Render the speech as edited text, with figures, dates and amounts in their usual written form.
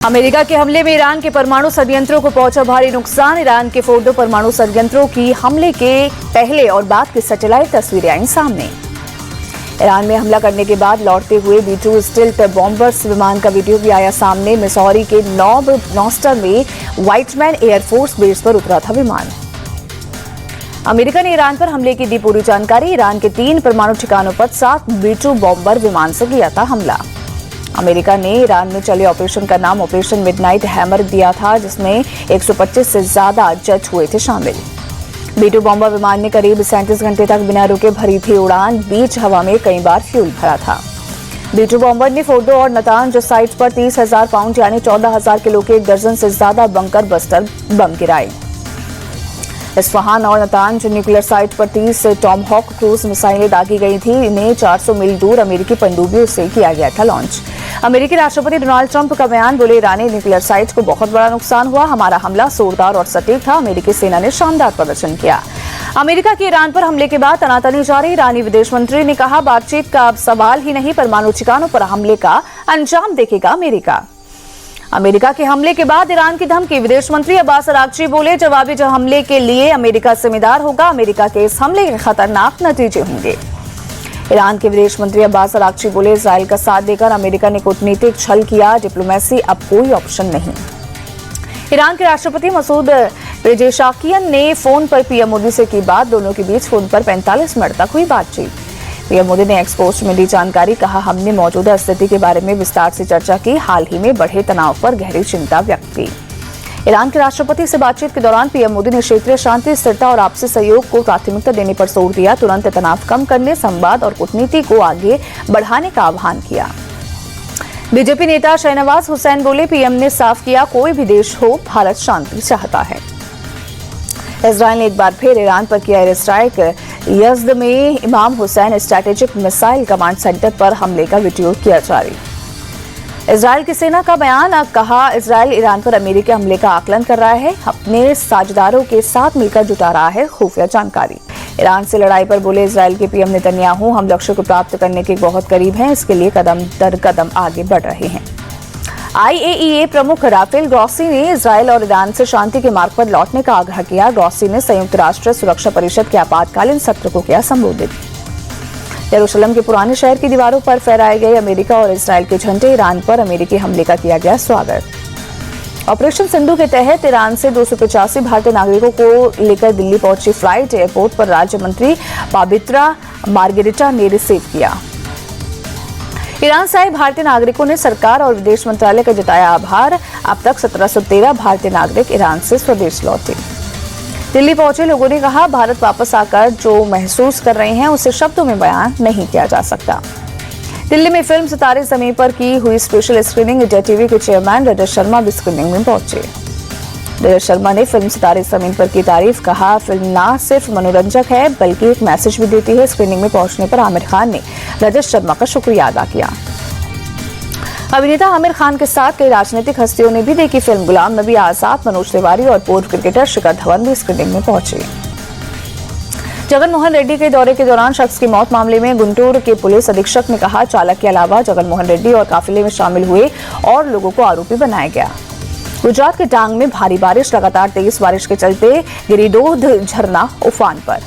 America के हमले में ईरान के परमाणु संयंत्रों को पहुंचा भारी नुकसान। ईरान के फोर्डो परमाणु संयंत्रों की हमले के पहले और बाद की सैटेलाइट तस्वीरें आई सामने। ईरान में हमला करने के बाद लौटते हुए B-2 स्टिल्थ बॉम्बर्स विमान का वीडियो भी आया सामने। मिसौरी के नॉब नॉस्टर में व्हाइटमैन एयरफोर्स बेस पर उतरा था विमान। अमेरिका ने ईरान पर हमले की दी पूरी जानकारी। ईरान के 3 परमाणु ठिकानों पर 7 B-2 बॉम्बर विमान से किया था हमला। अमेरिका ने ईरान में चले ऑपरेशन का नाम ऑपरेशन मिडनाइट हैमर दिया था, जिसमें 125 से ज्यादा जज हुए थे शामिल। B-2 बॉम्बर विमान ने करीब 37 घंटे तक बिना रुके भरी थी उड़ान। बीच हवा में कई बार फ्यूल भरा था। B-2 बॉम्बर ने फोर्डो और नतांज साइट पर 30,000 पाउंड यानी 14,000 किलो के 1 दर्जन से ज्यादा बंकर बस्टर बम गिराए। इस्फहान और नतांज न्यूक्लियर साइट पर 30 टॉमहॉक क्रूज मिसाइलें दागी गई थी। इन्हें 400 मील दूर अमेरिकी पनडुब्बियों से किया गया था लॉन्च। अमेरिकी राष्ट्रपति डोनाल्ड ट्रंप का बयान, बोले ईरानी न्यूक्लियर साइट को बहुत बड़ा नुकसान हुआ। हमारा हमला जोरदार और सटीक था। अमेरिकी सेना ने शानदार प्रदर्शन किया। अमेरिका के ईरान पर हमले के बाद तनातनी जारी। ईरानी विदेश मंत्री ने कहा, बातचीत का अब सवाल ही नहीं, परमाणु ठिकानों पर हमले का अंजाम देखेगा अमेरिका। अमेरिका के हमले के बाद ईरान की धमकी। विदेश मंत्री अब्बास अरागची बोले, जवाबी हमले के लिए अमेरिका जिम्मेदार होगा। अमेरिका के इस हमले के खतरनाक नतीजे होंगे। ईरान के विदेश मंत्री अब्बास अरागची बोले, इजरायल का साथ देकर अमेरिका ने कूटनीतिक छल किया। डिप्लोमेसी अब कोई ऑप्शन नहीं। ईरान के राष्ट्रपति मसूद पेजेशाकियन ने फोन पर पीएम मोदी से की बात। दोनों के बीच फोन पर 45 मिनट तक हुई बातचीत। पीएम मोदी ने एक्स पोस्ट में दी जानकारी। कहा, हमने मौजूदा स्थिति के बारे में विस्तार से चर्चा की। हाल ही में बढ़े तनाव पर गहरी चिंता व्यक्त की। ईरान के राष्ट्रपति से बातचीत के दौरान पीएम मोदी ने क्षेत्रीय शांति, स्थिरता और आपसी सहयोग को प्राथमिकता देने पर जोर दिया। तुरंत तनाव कम करने, संवाद और कूटनीति को आगे बढ़ाने का आह्वान किया। बीजेपी नेता शहनवाज हुसैन बोले, पीएम ने साफ किया, कोई भी देश हो, भारत शांति चाहता है। इजरायल ने एक बार फिर ईरान पर किया एयर स्ट्राइक। यज़्द में इमाम Hussain strategic missile command centre पर हमले का वीडियो किया जारी। इजरायल की सेना का बयान, कहा, इजरायल ईरान पर अमेरिकी हमले का आकलन कर रहा है, अपने साझेदारों के साथ मिलकर जुटा रहा है खुफिया जानकारी। ईरान से लड़ाई पर बोले इजरायल के पीएम नेतन्याहू, हम लक्ष्य को प्राप्त करने के बहुत करीब हैं। इसके लिए कदम दर कदम आगे बढ़ रहे हैं। IAEA प्रमुख राफेल ग्रॉसी ने इजरायल और ईरान से शांति के मार्ग पर लौटने का आग्रह किया। ग्रॉसी ने संयुक्त राष्ट्र सुरक्षा परिषद के आपातकालीन सत्र को किया संबोधित। यरूशलेम के पुराने शहर की दीवारों पर फहराए गए अमेरिका और इजरायल के झंडे। ईरान पर अमेरिकी हमले का किया गया स्वागत। ऑपरेशन सिंधु के तहत ईरान से 285 भारतीय नागरिकों को लेकर दिल्ली पहुंची फ्लाइट। एयरपोर्ट पर राज्य मंत्री पाबित्रा मार्गेरिटा ने रिसीव किया। ईरान से आए भारतीय नागरिकों ने सरकार और विदेश मंत्रालय का जताया आभार। अब तक 1713 भारतीय नागरिक ईरान से स्वदेश लौटे। दिल्ली पहुंचे लोगों ने कहा, भारत वापस आकर जो महसूस कर रहे हैं उसे शब्दों में बयान नहीं किया जा सकता। दिल्ली में फिल्म सितारे ज़मीं पर की हुई स्पेशल स्क्रीनिंग। इंडिया टीवी के चेयरमैन रजत शर्मा भी स्क्रीनिंग में पहुंचे। रजत शर्मा ने फिल्म सितारे ज़मीन पर की तारीफ। कहा, फिल्म न सिर्फ मनोरंजक है बल्कि एक मैसेज भी देती है। स्क्रीनिंग में पहुंचने पर आमिर खान ने रजत शर्मा का शुक्रिया अदा किया। अभिनेता आमिर खान के साथ कई राजनीतिक हस्तियों ने भी देखी फिल्म। गुलाम नबी आजाद, मनोज तिवारी और पूर्व क्रिकेटर शिखर धवन भी स्क्रीनिंग में पहुंचे। जगन मोहन रेड्डी के दौरे के दौरान शख्स की मौत मामले में गुंटूर के पुलिस अधीक्षक ने कहा, चालक के अलावा जगन मोहन रेड्डी और काफिले में शामिल हुए और लोगों को आरोपी बनाया गया। गुजरात के डांग में भारी बारिश। लगातार तेज बारिश के चलते गिरिडोध झरना उफान पर।